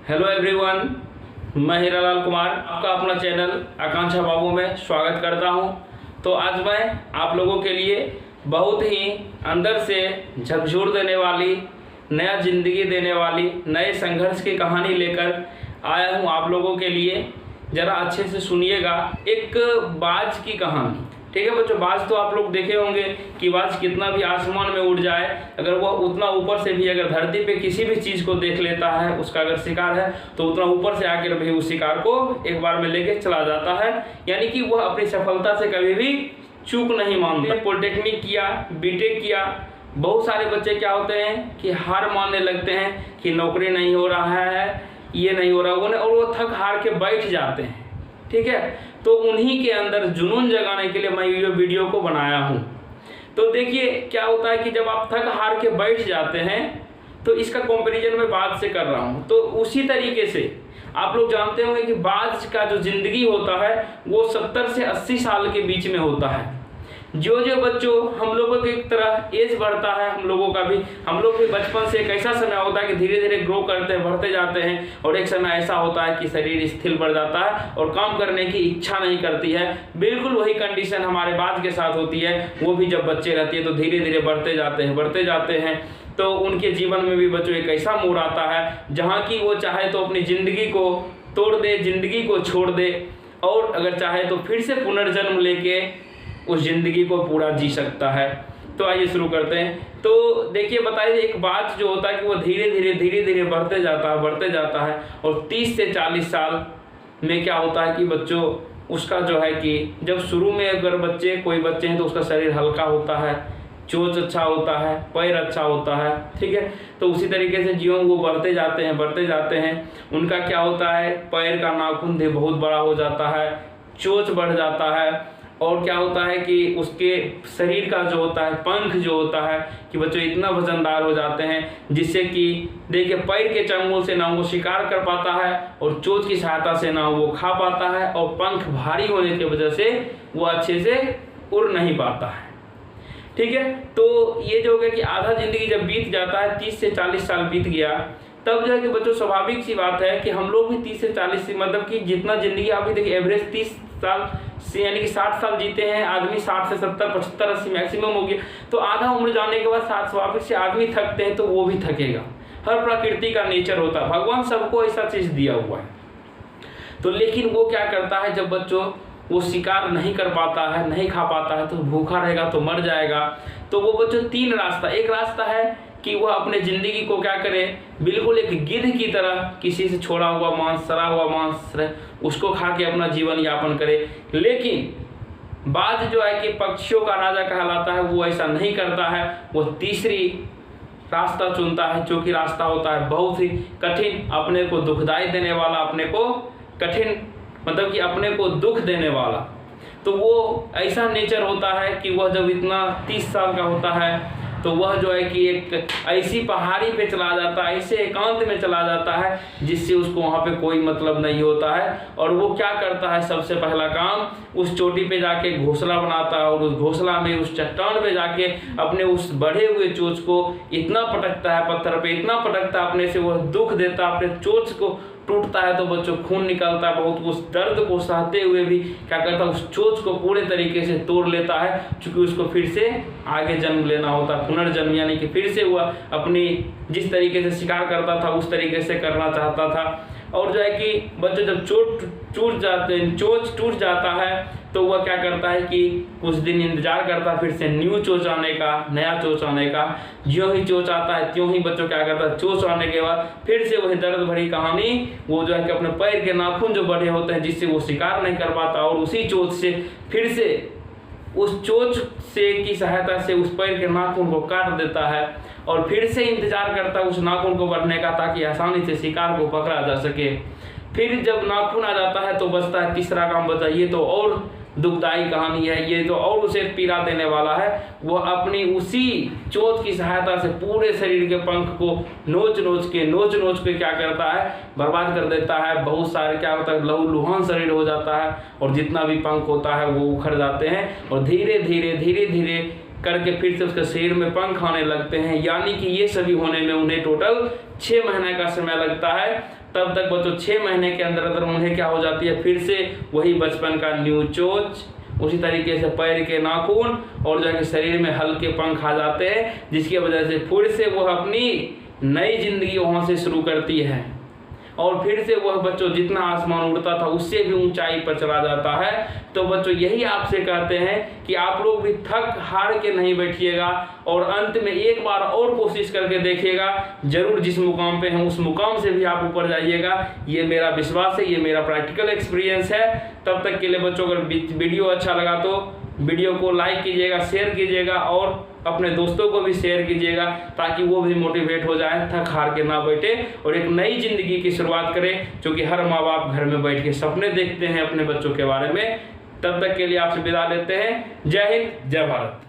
Hello everyone, मैं हीरालाल कुमार आपका अपना चैनल आकांक्षा बाबू में स्वागत करता हूं। तो आज मैं आप लोगों के लिए बहुत ही अंदर से झकझोर देने वाली, नया ज़िंदगी देने वाली, नए संघर्ष की कहानी लेकर आया हूं आप लोगों के लिए। ज़रा अच्छे से सुनिएगा। एक बाज की कहानी। ठीक है बच्चों, बाज तो आप लोग देखे होंगे कि बाज कितना भी आसमान में उड़ जाए, अगर वह उतना ऊपर से भी अगर धरती पे किसी भी चीज़ को देख लेता है, उसका अगर शिकार है तो उतना ऊपर से आकर भी उस शिकार को एक बार में लेके चला जाता है। यानी कि वह अपनी सफलता से कभी भी चूक नहीं मानता। पॉलिटेक्निक किया, बीटेक किया, बहुत सारे बच्चे क्या होते हैं कि हार मानने लगते हैं कि नौकरी नहीं हो रहा है, ये नहीं हो रहा, और वो थक हार के बैठ जाते हैं। ठीक है, तो उन्हीं के अंदर जुनून जगाने के लिए मैं ये वीडियो को बनाया हूँ। तो देखिए क्या होता है कि जब आप थक हार के बैठ जाते हैं, तो इसका कंपैरिजन मैं बाज से कर रहा हूँ। तो उसी तरीके से आप लोग जानते होंगे कि बाज का जो ज़िंदगी होता है वो 70 से 80 साल के बीच में होता है। जो जो बच्चों हम लोगों की तरह एज बढ़ता है, हम लोग भी बचपन से एक ऐसा समय होता है कि धीरे धीरे ग्रो करते हैं, बढ़ते जाते हैं, और एक समय ऐसा होता है कि शरीर स्थिर पड़ जाता है और काम करने की इच्छा नहीं करती है। बिल्कुल वही कंडीशन हमारे बाज के साथ होती है। वो भी जब बच्चे रहती है तो धीरे धीरे बढ़ते जाते हैं। तो उनके जीवन में भी बच्चों एक ऐसा मोड़ आता है जहाँ की वो चाहे तो अपनी ज़िंदगी को तोड़ दे, ज़िंदगी को छोड़ दे, और अगर चाहे तो फिर से पुनर्जन्म लेके उस ज़िंदगी को पूरा जी सकता है। तो आइए शुरू करते हैं। तो देखिए, बताइए, एक बात जो होता है कि वो धीरे धीरे बढ़ते जाता है, और 30 से 40 साल में क्या होता है कि बच्चों उसका जो है कि जब शुरू में अगर कोई बच्चे हैं तो उसका शरीर हल्का होता है, चोंच अच्छा होता है, पैर अच्छा होता है। ठीक है, तो उसी तरीके से ज्यों वो बढ़ते जाते हैं उनका क्या होता है, पैर का नाखून भी बहुत बड़ा हो जाता है, चोंच बढ़ जाता है, और क्या होता है कि उसके शरीर का जो होता है, पंख जो होता है कि बच्चों इतना वजनदार हो जाते हैं जिससे कि देखिए पैर के चंगुल से ना वो शिकार कर पाता है और चोंच की सहायता से ना वो खा पाता है, और पंख भारी होने की वजह से वो अच्छे से उड़ नहीं पाता है। ठीक है, तो ये जो हो गया कि आधा जिंदगी जब बीत जाता है, 30 से 40 साल बीत गया, तब जो है कि बच्चों स्वाभाविक सी बात है कि हम लोग भी 30 से 40 से मतलब कि जितना जिंदगी आप भी देखिए एवरेज 30 साल से यानी कि 60 साल जीते हैं आदमी, 60 से 70, 75, 80 मैक्सिमम हो गया। तो आधा उम्र जाने के बाद स्वाभाविक से आदमी थकते हैं तो वो भी थकेगा। हर प्रकृति का नेचर होता है, भगवान सबको ऐसा चीज़ दिया हुआ है। तो लेकिन वो क्या करता है, जब बच्चों वो शिकार नहीं कर पाता है, नहीं खा पाता है, तो भूखा रहेगा तो मर जाएगा। तो वो बच्चों 3 रास्ता, एक रास्ता है कि वह अपने ज़िंदगी को क्या करे, बिल्कुल एक गिद्ध की तरह किसी से छोड़ा हुआ मांस, सड़ा हुआ मांस उसको खा के अपना जीवन यापन करे। लेकिन बाज जो है कि पक्षियों का राजा कहलाता है, वो ऐसा नहीं करता है। वो तीसरी रास्ता चुनता है, जो कि रास्ता होता है बहुत ही कठिन, अपने को दुखदाई देने वाला, अपने को कठिन मतलब कि अपने को दुख देने वाला। तो वो ऐसा नेचर होता है कि वह जब इतना 30 साल का होता है तो वह जो है कि एक ऐसी पहाड़ी पे चला जाता है, ऐसे एकांत में चला जाता है जिससे उसको वहाँ पे कोई मतलब नहीं होता है। और वो क्या करता है, सबसे पहला काम उस चोटी पे जाके घोंसला बनाता है, और उस घोंसला में उस चट्टान पे जाके अपने उस बढ़े हुए चोंच को इतना पटकता है, पत्थर पे इतना पटकता है, अपने से वह दुख देता है, अपने चोंच को टूटता है तो बच्चों खून निकलता है बहुत। उस दर्द को सहते हुए भी क्या करता है, उस चोंच को पूरे तरीके से तोड़ लेता है, क्योंकि उसको फिर से आगे जन्म लेना होता है, पुनर्जन्म, यानी कि फिर से वह अपनी जिस तरीके से शिकार करता था उस तरीके से करना चाहता था। और जो है कि बच्चों जब चोंच टूट जाता है तो वह क्या करता है कि कुछ दिन इंतजार करता है फिर से न्यू चोंच आने का, नया चोंच आने का। ज्यों ही चोंच आता है त्यों ही बच्चों क्या करता है, चोंच आने के बाद फिर से वही दर्द भरी कहानी, वो जो है कि अपने पैर के नाखून जो बड़े होते हैं जिससे वो शिकार नहीं कर पाता, और उसी चोंच से फिर से उस चोंच से की सहायता से उस पैर के नाखून को काट देता है, और फिर से इंतजार करता है उस नाखून को बढ़ने का, ताकि आसानी से शिकार को पकड़ा जा सके। फिर जब नाखून आ जाता है तो बचता है तीसरा काम बचा। ये तो और दुखदाई कहानी है, ये तो और उसे पीड़ा देने वाला है। वो अपनी उसी चोंच की सहायता से पूरे शरीर के पंख को नोच नोच के क्या करता है, बर्बाद कर देता है। बहुत सारे क्या होता है, लहूलुहान शरीर हो जाता है, और जितना भी पंख होता है वो उखड़ जाते हैं, और धीरे धीरे करके फिर से उसके शरीर में पंख आने लगते हैं। यानी कि ये सभी होने में उन्हें टोटल 6 महीने का समय लगता है। तब तक बच्चों 6 महीने के अंदर अंदर उन्हें क्या हो जाती है, फिर से वही बचपन का न्यू चोच, उसी तरीके से पैर के नाखून और जो है कि शरीर में हल्के पंख आ जाते हैं, जिसकी वजह से फिर से वह अपनी नई जिंदगी वहाँ से शुरू करती है और फिर से वह बच्चों जितना आसमान उड़ता था उससे भी ऊंचाई पर चला जाता है। तो बच्चों यही आपसे कहते हैं कि आप लोग भी थक हार के नहीं बैठिएगा और अंत में एक बार और कोशिश करके देखिएगा, जरूर जिस मुकाम पे हैं उस मुकाम से भी आप ऊपर जाइएगा। ये मेरा विश्वास है, ये मेरा प्रैक्टिकल एक्सपीरियंस है। तब तक के लिए बच्चों अगर वीडियो अच्छा लगा तो वीडियो को लाइक कीजिएगा, शेयर कीजिएगा और अपने दोस्तों को भी शेयर कीजिएगा, ताकि वो भी मोटिवेट हो जाए, थक हार के ना बैठे और एक नई जिंदगी की शुरुआत करें, क्योंकि हर माँ बाप घर में बैठ के सपने देखते हैं अपने बच्चों के बारे में। तब तक के लिए आपसे विदा लेते हैं। जय हिंद, जय भारत।